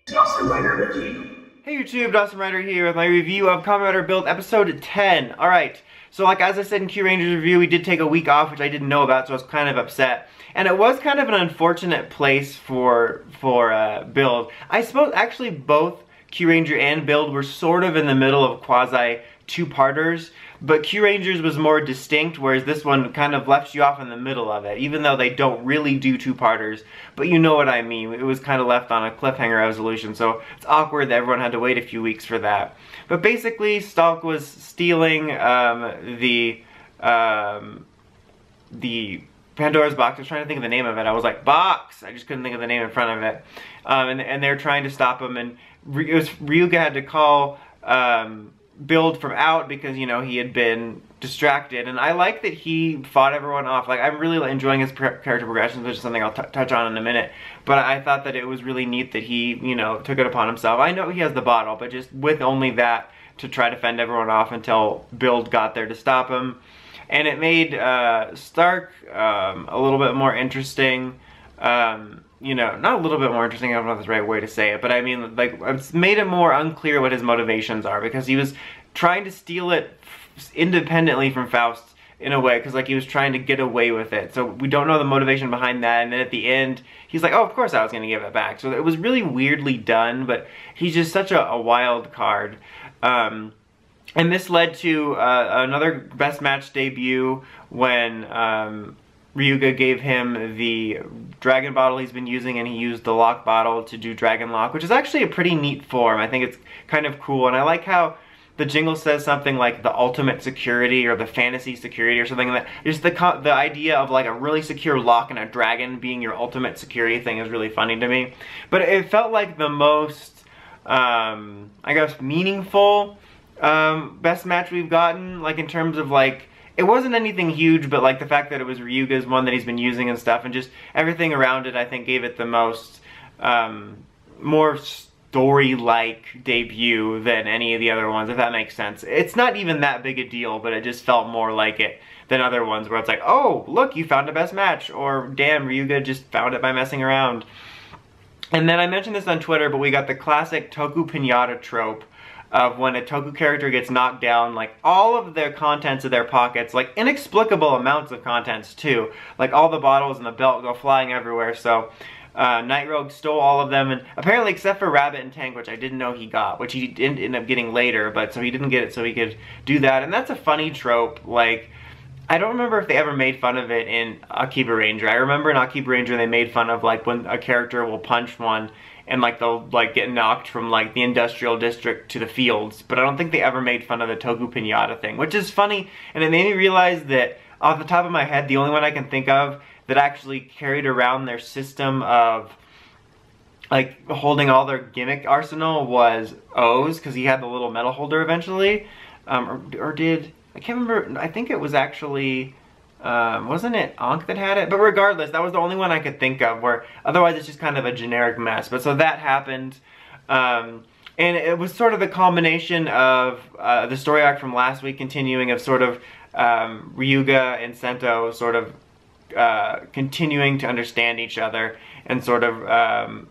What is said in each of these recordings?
Kamen Rider Wiki. Hey YouTube, Dawson Rider here with my review of Kamen Rider Build episode 10. Alright, so like as I said in Q Ranger's review, we did take a week off, which I didn't know about, so I was kind of upset. And it was kind of an unfortunate place for Build. I suppose actually both Q Ranger and Build were sort of in the middle of quasi two-parters, but Q Ranger's was more distinct, whereas this one kind of left you off in the middle of it, even though they don't really do two-parters, but you know what I mean. It was kind of left on a cliffhanger resolution, so it's awkward that everyone had to wait a few weeks for that. But basically, Stalk was stealing the Pandora's box. I was trying to think of the name of it. I was like, box! I just couldn't think of the name in front of it. And they're trying to stop him, and Ryuga had to call Build from out because, you know, he had been distracted. And I like that he fought everyone off. Like, I'm really enjoying his character progressions, which is something I'll touch on in a minute. But I thought that it was really neat that he, you know, took it upon himself. I know he has the bottle, but just with only that to try to fend everyone off until Build got there to stop him. And it made Stark a little bit more interesting. You know, not a little bit more interesting, I don't know if that's the right way to say it, but I mean, like, it's made it more unclear what his motivations are, because he was trying to steal it independently from Faust in a way, because like he was trying to get away with it. So we don't know the motivation behind that, and then at the end, he's like, oh, of course I was going to give it back. So it was really weirdly done, but he's just such a wild card. And this led to another Best Match debut when Ryuga gave him the dragon bottle he's been using, and he used the lock bottle to do dragon lock, which is actually a pretty neat form. I think it's kind of cool, and I like how the jingle says something like the ultimate security or the fantasy security or something like that. Just the idea of like a really secure lock and a dragon being your ultimate security thing is really funny to me. But it felt like the most, I guess, meaningful Best Match we've gotten, like in terms of like, it wasn't anything huge, but like the fact that it was Ryuga's one that he's been using and stuff, and just everything around it, I think gave it the most, more story-like debut than any of the other ones, if that makes sense. It's not even that big a deal, but it just felt more like it than other ones where it's like, oh, look, you found a Best Match, or damn, Ryuga just found it by messing around. And then I mentioned this on Twitter, but we got the classic Toku Pinata trope of when a Toku character gets knocked down, like all of their contents of their pockets, like inexplicable amounts of contents too, like all the bottles and the belt go flying everywhere. So Night Rogue stole all of them, and apparently except for Rabbit and Tank, which I didn't know he got, which he didn't end up getting later, but so he didn't get it so he could do that. And that's a funny trope. Like, I don't remember if they ever made fun of it in Akiba Ranger. I remember in Akiba Ranger they made fun of like when a character will punch one and like they'll like get knocked from like the industrial district to the fields, but I don't think they ever made fun of the Toku Pinata thing, which is funny. And it made me realize that off the top of my head, the only one I can think of that actually carried around their system of like holding all their gimmick arsenal was O's, because he had the little metal holder eventually, or did, I can't remember, I think it was actually, wasn't it Ankh that had it? But regardless, that was the only one I could think of, where otherwise it's just kind of a generic mess. But so that happened, and it was sort of the culmination of the story arc from last week continuing, of sort of Ryuga and Sento sort of continuing to understand each other and sort of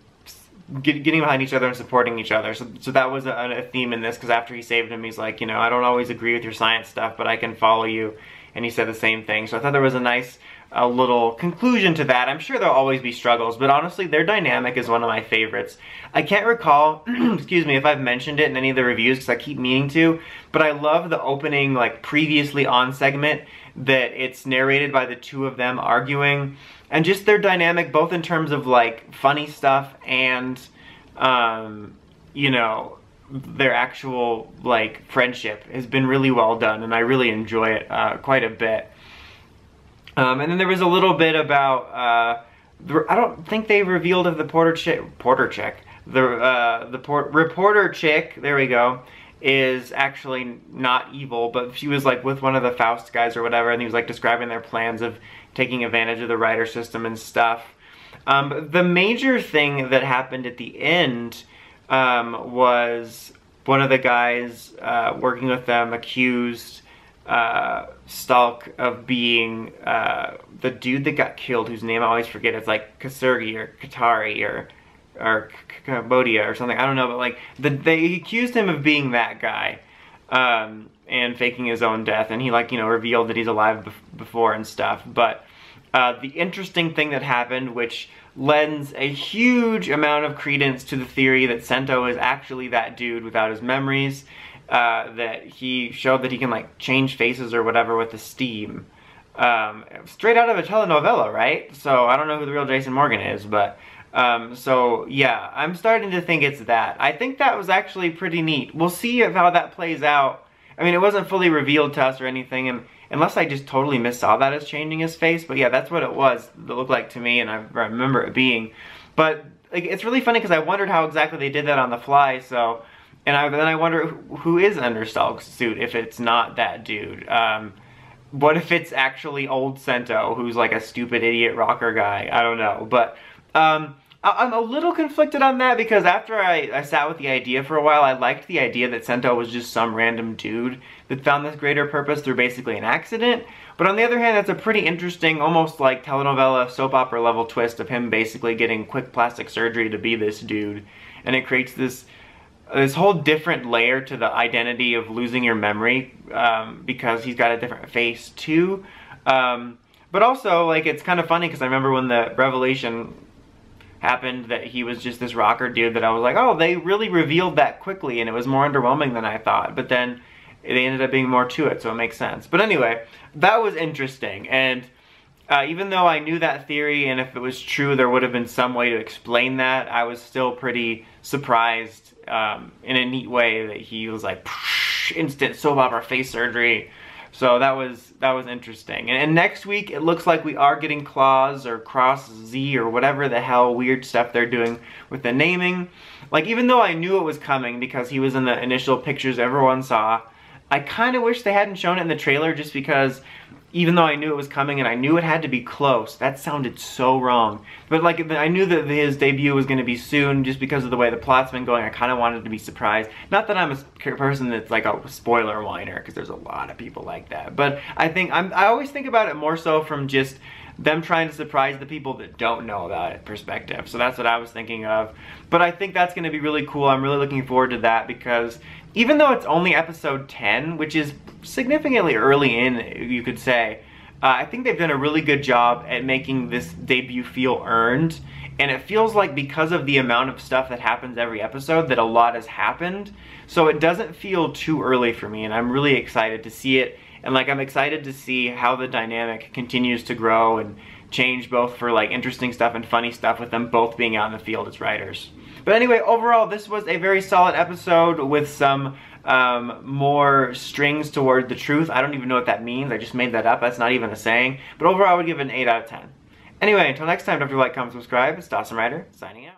getting behind each other and supporting each other. So that was a theme in this, because after he saved him, he's like, you know, I don't always agree with your science stuff, but I can follow you. And he said the same thing. So I thought there was a nice little conclusion to that. I'm sure there'll always be struggles, but honestly, their dynamic is one of my favorites. I can't recall, excuse me, if I've mentioned it in any of the reviews, because I keep meaning to, but I love the opening, like, previously on segment that it's narrated by the two of them arguing, and just their dynamic, both in terms of, like, funny stuff and, you know, their actual, like, friendship has been really well done, and I really enjoy it quite a bit. And then there was a little bit about, I don't think they revealed if the reporter chick, there we go, is actually not evil, but she was like with one of the Faust guys or whatever, and he was like describing their plans of taking advantage of the rider system and stuff. But the major thing that happened at the end was one of the guys working with them accused Stalk of being the dude that got killed, whose name I always forget. It's like Kasurgi or Katari or or Cambodia or something. I don't know, but like they accused him of being that guy and faking his own death, and he like, you know, revealed that he's alive before and stuff. But the interesting thing that happened, which lends a huge amount of credence to the theory that Sento is actually that dude without his memories, that he showed that he can like change faces or whatever with the steam. Straight out of a telenovela, right? So I don't know who the real Jason Morgan is, but so yeah, I'm starting to think it's that. I think that was actually pretty neat. We'll see how that plays out. I mean, it wasn't fully revealed to us or anything, and unless I just totally missaw that as changing his face, but yeah, that's what it was. It looked like to me, and I remember it being. But like, it's really funny because I wondered how exactly they did that on the fly. So, and then I wonder who is under Stalk's suit if it's not that dude. What if it's actually old Sento, who's like a stupid idiot rocker guy? I don't know, but I'm a little conflicted on that because after I sat with the idea for a while, I liked the idea that Sento was just some random dude that found this greater purpose through basically an accident. But on the other hand, that's a pretty interesting, almost like telenovela soap opera level twist of him basically getting quick plastic surgery to be this dude. And it creates this whole different layer to the identity of losing your memory because he's got a different face too. But also, like, it's kind of funny because I remember when the revelation happened that he was just this rocker dude that I was like, oh, they really revealed that quickly and it was more underwhelming than I thought. But then they ended up being more to it, so it makes sense. But anyway, that was interesting. And even though I knew that theory, and if it was true there would have been some way to explain that, I was still pretty surprised in a neat way that he was like, instant soap opera face surgery. So that was interesting. And next week, it looks like we are getting Claws or Cross Z or whatever the hell weird stuff they're doing with the naming. Like, even though I knew it was coming because he was in the initial pictures everyone saw, I kind of wish they hadn't shown it in the trailer just because even though I knew it was coming and I knew it had to be close, that sounded so wrong. But like, I knew that his debut was going to be soon just because of the way the plot's been going. I kind of wanted to be surprised. Not that I'm a person that's like a spoiler whiner, because there's a lot of people like that. But I think, I always think about it more so from just them trying to surprise the people that don't know about it perspective. So that's what I was thinking of. But I think that's going to be really cool. I'm really looking forward to that because even though it's only episode 10, which is significantly early in, you could say, I think they've done a really good job at making this debut feel earned. And it feels like because of the amount of stuff that happens every episode that a lot has happened. So it doesn't feel too early for me, and I'm really excited to see it. And like, I'm excited to see how the dynamic continues to grow and change, both for like interesting stuff and funny stuff with them both being out in the field as writers. But anyway, overall, this was a very solid episode with some more strings toward the truth. I don't even know what that means. I just made that up. That's not even a saying. But overall, I would give it an 8 out of 10. Anyway, until next time, don't forget to like, comment, subscribe. It's Dawson Rider, signing out.